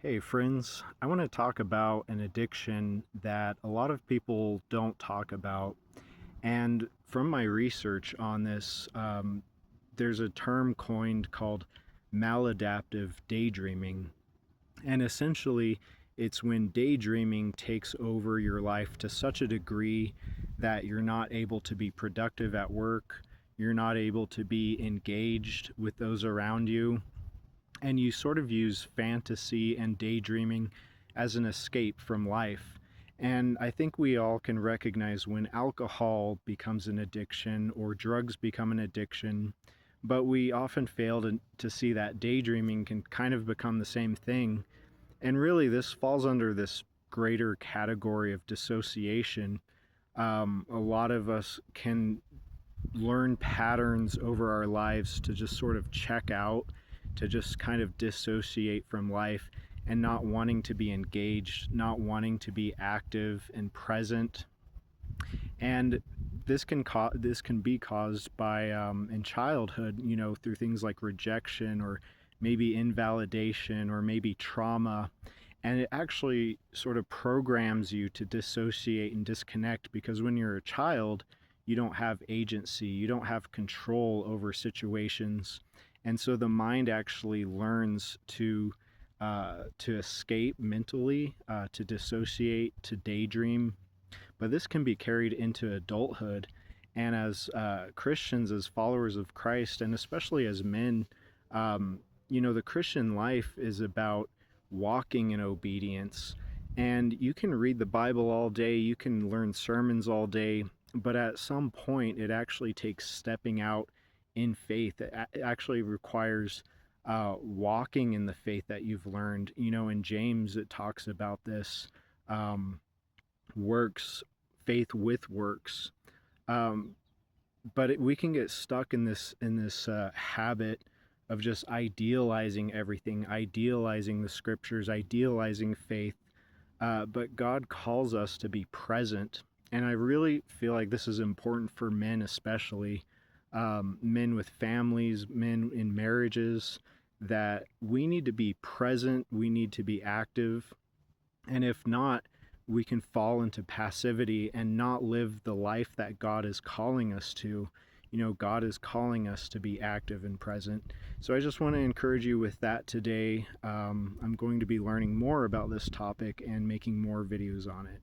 Hey friends, I want to talk about an addiction that a lot of people don't talk about. And from my research on this, there's a term coined called maladaptive daydreaming. And essentially, it's when daydreaming takes over your life to such a degree that you're not able to be productive at work, you're not able to be engaged with those around you, and you sort of use fantasy and daydreaming as an escape from life. And I think we all can recognize when alcohol becomes an addiction or drugs become an addiction, but we often fail to see that daydreaming can kind of become the same thing. And really, this falls under this greater category of dissociation. A lot of us can learn patterns over our lives to just sort of check out, to just kind of dissociate from life and not wanting to be engaged, not wanting to be active and present. And this can be caused by in childhood, through things like rejection or maybe invalidation or maybe trauma. And it actually sort of programs you to dissociate and disconnect because when you're a child, you don't have agency, you don't have control over situations. And so the mind actually learns to escape mentally, to dissociate, to daydream. But this can be carried into adulthood. And as Christians, as followers of Christ, and especially as men, the Christian life is about walking in obedience. And you can read the Bible all day, you can learn sermons all day, but at some point, it actually takes stepping out in faith. It actually requires walking in the faith that you've learned. In James, it talks about this um, works, faith with works. Um, but we can get stuck in this habit of just idealizing everything, idealizing the scriptures, idealizing faith. But God calls us to be present, and I really feel like this is important for men, especially men with families, men in marriages. That we need to be present, we need to be active, and if not, we can fall into passivity and not live the life that God is calling us to. God is calling us to be active and present. So I just want to encourage you with that today. I'm going to be learning more about this topic and making more videos on it.